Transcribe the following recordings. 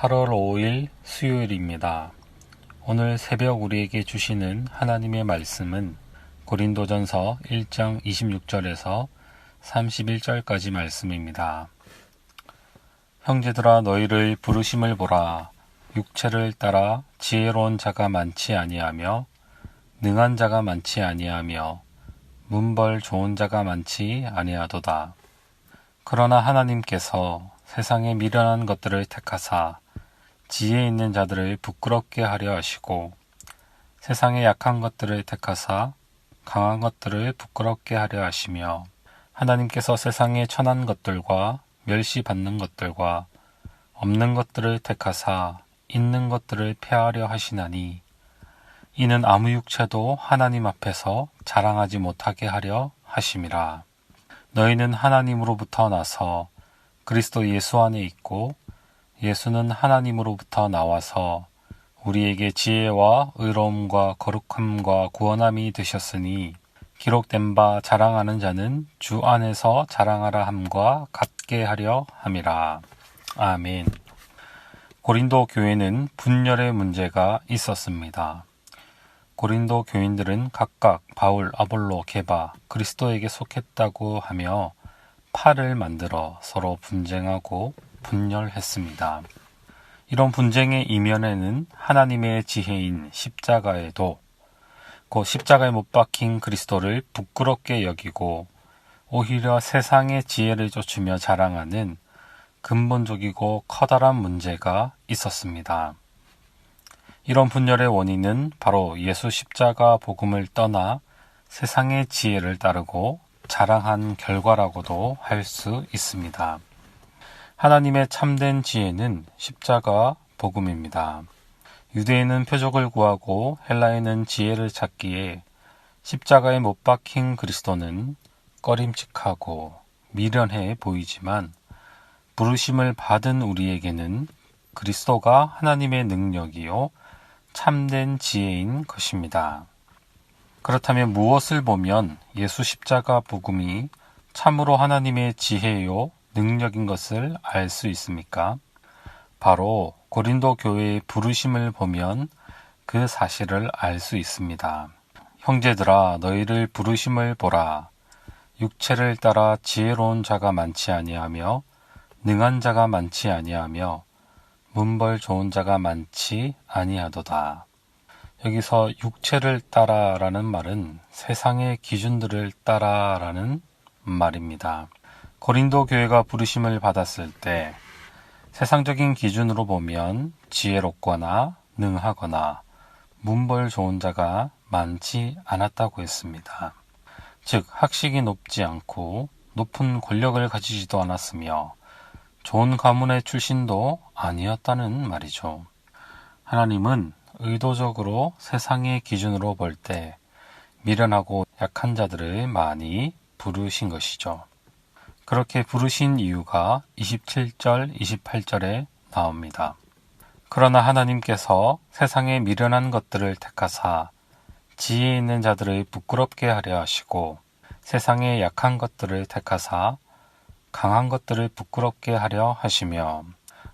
8월 5일 수요일입니다. 오늘 새벽 우리에게 주시는 하나님의 말씀은 고린도전서 1장 26절에서 31절까지 말씀입니다. 형제들아 너희를 부르심을 보라. 육체를 따라 지혜로운 자가 많지 아니하며 능한 자가 많지 아니하며 문벌 좋은 자가 많지 아니하도다. 그러나 하나님께서 세상에 미련한 것들을 택하사 지혜 있는 자들을 부끄럽게 하려 하시고 세상에 약한 것들을 택하사 강한 것들을 부끄럽게 하려 하시며 하나님께서 세상에 천한 것들과 멸시받는 것들과 없는 것들을 택하사 있는 것들을 폐하려 하시나니 이는 아무 육체도 하나님 앞에서 자랑하지 못하게 하려 하심이라. 너희는 하나님으로부터 나서 그리스도 예수 안에 있고 예수는 하나님으로부터 나와서 우리에게 지혜와 의로움과 거룩함과 구원함이 되셨으니 기록된 바 자랑하는 자는 주 안에서 자랑하라 함과 같게 하려 함이라. 아멘. 고린도 교회는 분열의 문제가 있었습니다. 고린도 교인들은 각각 바울, 아볼로, 게바, 그리스도에게 속했다고 하며 파를 만들어 서로 분쟁하고 분열했습니다. 이런 분쟁의 이면에는 하나님의 지혜인 십자가에도 그 십자가에 못 박힌 그리스도를 부끄럽게 여기고 오히려 세상의 지혜를 쫓으며 자랑하는 근본적이고 커다란 문제가 있었습니다. 이런 분열의 원인은 바로 예수 십자가 복음을 떠나 세상의 지혜를 따르고 자랑한 결과라고도 할 수 있습니다. 하나님의 참된 지혜는 십자가 복음입니다. 유대인은 표적을 구하고 헬라인은 지혜를 찾기에 십자가에 못 박힌 그리스도는 꺼림칙하고 미련해 보이지만 부르심을 받은 우리에게는 그리스도가 하나님의 능력이요 참된 지혜인 것입니다. 그렇다면 무엇을 보면 예수 십자가 복음이 참으로 하나님의 지혜요 능력인 것을 알 수 있습니까? 바로 고린도 교회의 부르심을 보면 그 사실을 알 수 있습니다. 형제들아 너희를 부르심을 보라. 육체를 따라 지혜로운 자가 많지 아니하며 능한 자가 많지 아니하며 문벌 좋은 자가 많지 아니하도다. 여기서 육체를 따라라는 말은 세상의 기준들을 따라라는 말입니다. 고린도 교회가 부르심을 받았을 때 세상적인 기준으로 보면 지혜롭거나 능하거나 문벌 좋은 자가 많지 않았다고 했습니다. 즉 학식이 높지 않고 높은 권력을 가지지도 않았으며 좋은 가문의 출신도 아니었다는 말이죠. 하나님은 의도적으로 세상의 기준으로 볼 때 미련하고 약한 자들을 많이 부르신 것이죠. 그렇게 부르신 이유가 27절, 28절에 나옵니다. 그러나 하나님께서 세상에 미련한 것들을 택하사 지혜 있는 자들을 부끄럽게 하려 하시고 세상에 약한 것들을 택하사 강한 것들을 부끄럽게 하려 하시며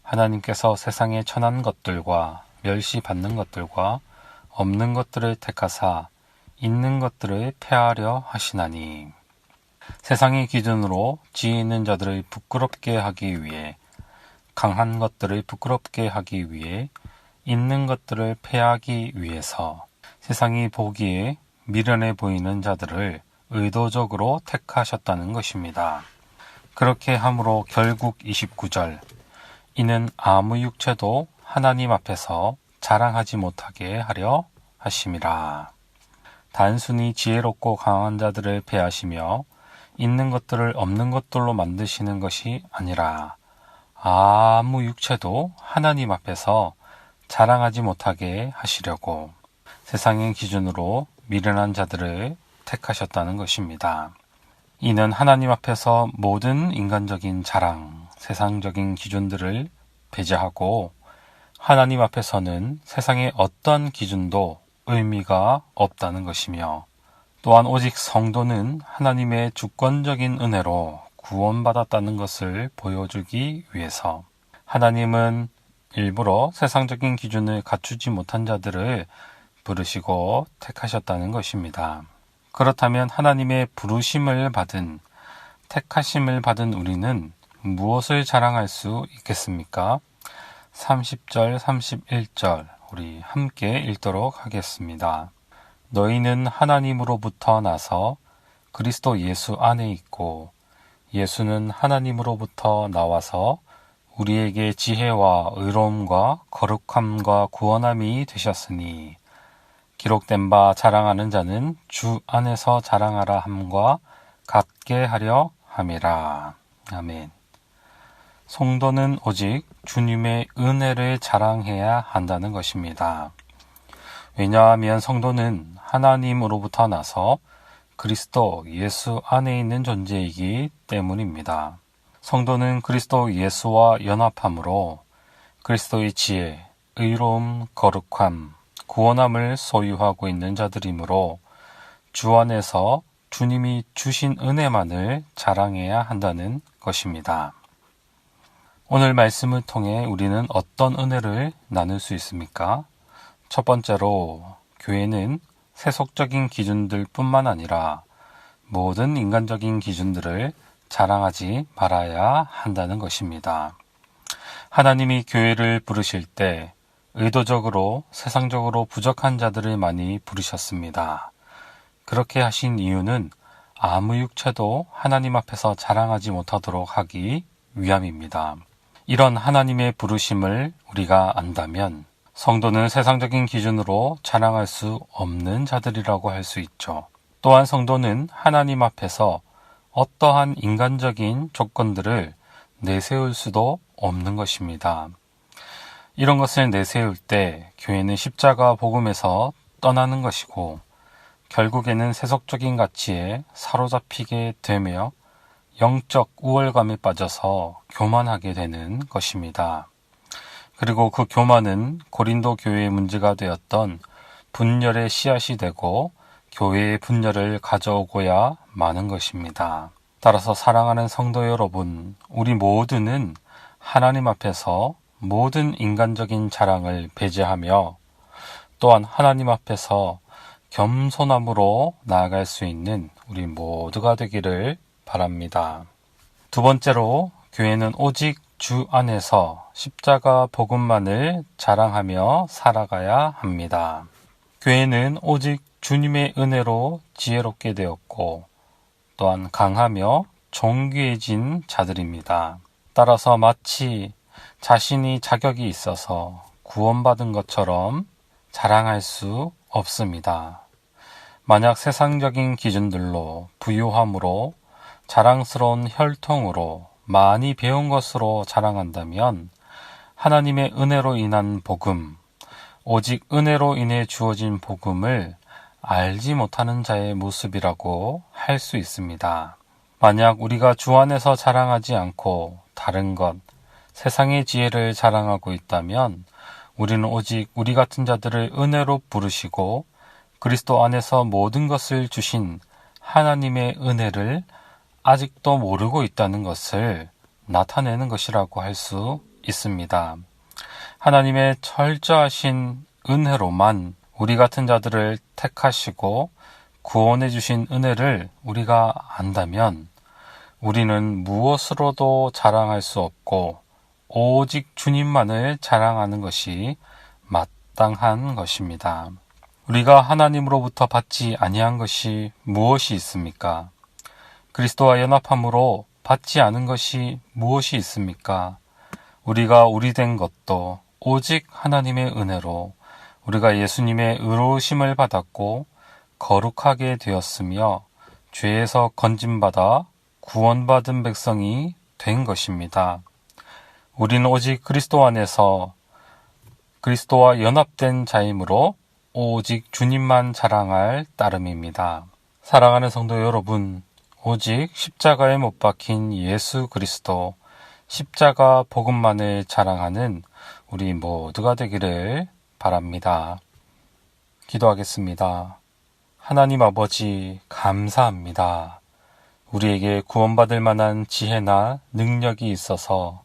하나님께서 세상에 천한 것들과 멸시받는 것들과 없는 것들을 택하사 있는 것들을 폐하려 하시나니 세상의 기준으로 지혜 있는 자들을 부끄럽게 하기 위해 강한 것들을 부끄럽게 하기 위해 있는 것들을 폐하기 위해서 세상이 보기에 미련해 보이는 자들을 의도적으로 택하셨다는 것입니다. 그렇게 함으로 결국 29절 이는 아무 육체도 하나님 앞에서 자랑하지 못하게 하려 하심이라. 단순히 지혜롭고 강한 자들을 폐하시며 있는 것들을 없는 것들로 만드시는 것이 아니라 아무 육체도 하나님 앞에서 자랑하지 못하게 하시려고 세상의 기준으로 미련한 자들을 택하셨다는 것입니다. 이는 하나님 앞에서 모든 인간적인 자랑, 세상적인 기준들을 배제하고 하나님 앞에서는 세상의 어떤 기준도 의미가 없다는 것이며 또한 오직 성도는 하나님의 주권적인 은혜로 구원받았다는 것을 보여주기 위해서 하나님은 일부러 세상적인 기준을 갖추지 못한 자들을 부르시고 택하셨다는 것입니다. 그렇다면 하나님의 부르심을 받은, 택하심을 받은 우리는 무엇을 자랑할 수 있겠습니까? 30절, 31절 우리 함께 읽도록 하겠습니다. 너희는 하나님으로부터 나서 그리스도 예수 안에 있고 예수는 하나님으로부터 나와서 우리에게 지혜와 의로움과 거룩함과 구원함이 되셨으니 기록된 바 자랑하는 자는 주 안에서 자랑하라 함과 같게 하려 함이라. 아멘. 성도는 오직 주님의 은혜를 자랑해야 한다는 것입니다. 왜냐하면 성도는 하나님으로부터 나서 그리스도 예수 안에 있는 존재이기 때문입니다. 성도는 그리스도 예수와 연합함으로 그리스도의 지혜, 의로움, 거룩함, 구원함을 소유하고 있는 자들이므로 주 안에서 주님이 주신 은혜만을 자랑해야 한다는 것입니다. 오늘 말씀을 통해 우리는 어떤 은혜를 나눌 수 있습니까? 첫 번째로 교회는 세속적인 기준들 뿐만 아니라 모든 인간적인 기준들을 자랑하지 말아야 한다는 것입니다. 하나님이 교회를 부르실 때 의도적으로 세상적으로 부족한 자들을 많이 부르셨습니다. 그렇게 하신 이유는 아무 육체도 하나님 앞에서 자랑하지 못하도록 하기 위함입니다. 이런 하나님의 부르심을 우리가 안다면 성도는 세상적인 기준으로 자랑할 수 없는 자들이라고 할 수 있죠. 또한 성도는 하나님 앞에서 어떠한 인간적인 조건들을 내세울 수도 없는 것입니다. 이런 것을 내세울 때 교회는 십자가 복음에서 떠나는 것이고 결국에는 세속적인 가치에 사로잡히게 되며 영적 우월감에 빠져서 교만하게 되는 것입니다. 그리고 그 교만은 고린도 교회의 문제가 되었던 분열의 씨앗이 되고 교회의 분열을 가져오고야 마는 것입니다. 따라서 사랑하는 성도 여러분, 우리 모두는 하나님 앞에서 모든 인간적인 자랑을 배제하며 또한 하나님 앞에서 겸손함으로 나아갈 수 있는 우리 모두가 되기를 바랍니다. 두 번째로 교회는 오직 주 안에서 십자가 복음만을 자랑하며 살아가야 합니다. 교회는 오직 주님의 은혜로 지혜롭게 되었고 또한 강하며 존귀해진 자들입니다. 따라서 마치 자신이 자격이 있어서 구원받은 것처럼 자랑할 수 없습니다. 만약 세상적인 기준들로 부유함으로 자랑스러운 혈통으로 많이 배운 것으로 자랑한다면 하나님의 은혜로 인한 복음, 오직 은혜로 인해 주어진 복음을 알지 못하는 자의 모습이라고 할 수 있습니다. 만약 우리가 주 안에서 자랑하지 않고 다른 것, 세상의 지혜를 자랑하고 있다면 우리는 오직 우리 같은 자들을 은혜로 부르시고 그리스도 안에서 모든 것을 주신 하나님의 은혜를 아직도 모르고 있다는 것을 나타내는 것이라고 할 수 있습니다. 하나님의 철저하신 은혜로만 우리 같은 자들을 택하시고 구원해 주신 은혜를 우리가 안다면 우리는 무엇으로도 자랑할 수 없고 오직 주님만을 자랑하는 것이 마땅한 것입니다. 우리가 하나님으로부터 받지 아니한 것이 무엇이 있습니까? 그리스도와 연합함으로 받지 않은 것이 무엇이 있습니까? 우리가 우리 된 것도 오직 하나님의 은혜로 우리가 예수님의 의로우심을 받았고 거룩하게 되었으며 죄에서 건짐받아 구원받은 백성이 된 것입니다. 우리는 오직 그리스도 안에서 그리스도와 연합된 자이므로 오직 주님만 자랑할 따름입니다. 사랑하는 성도 여러분, 오직 십자가에 못 박힌 예수 그리스도, 십자가 복음만을 자랑하는 우리 모두가 되기를 바랍니다. 기도하겠습니다. 하나님 아버지, 감사합니다. 우리에게 구원받을 만한 지혜나 능력이 있어서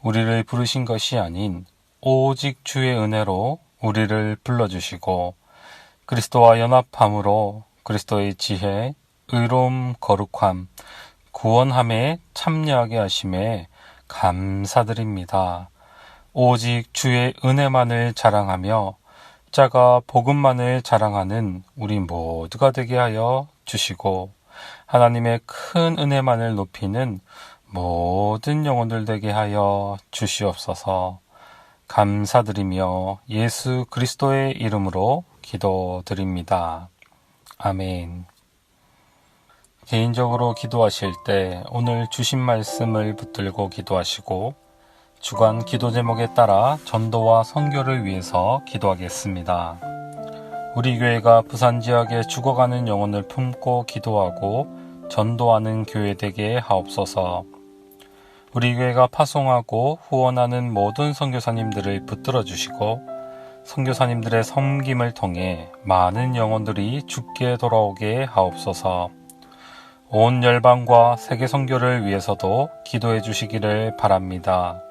우리를 부르신 것이 아닌 오직 주의 은혜로 우리를 불러주시고 그리스도와 연합함으로 그리스도의 지혜, 의로움, 거룩함, 구원함에 참여하게 하심에 감사드립니다. 오직 주의 은혜만을 자랑하며 자가 복음만을 자랑하는 우리 모두가 되게 하여 주시고 하나님의 큰 은혜만을 높이는 모든 영혼들 되게 하여 주시옵소서. 감사드리며 예수 그리스도의 이름으로 기도드립니다. 아멘. 개인적으로 기도하실 때 오늘 주신 말씀을 붙들고 기도하시고 주간 기도 제목에 따라 전도와 선교를 위해서 기도하겠습니다. 우리 교회가 부산 지역에 죽어가는 영혼을 품고 기도하고 전도하는 교회 되게 하옵소서. 우리 교회가 파송하고 후원하는 모든 선교사님들을 붙들어 주시고 선교사님들의 섬김을 통해 많은 영혼들이 주께 돌아오게 하옵소서. 온 열방과 세계 선교를 위해서도 기도해 주시기를 바랍니다.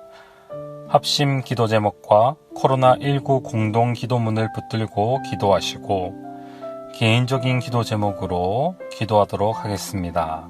합심 기도 제목과 코로나19 공동 기도문을 붙들고 기도하시고 개인적인 기도 제목으로 기도하도록 하겠습니다.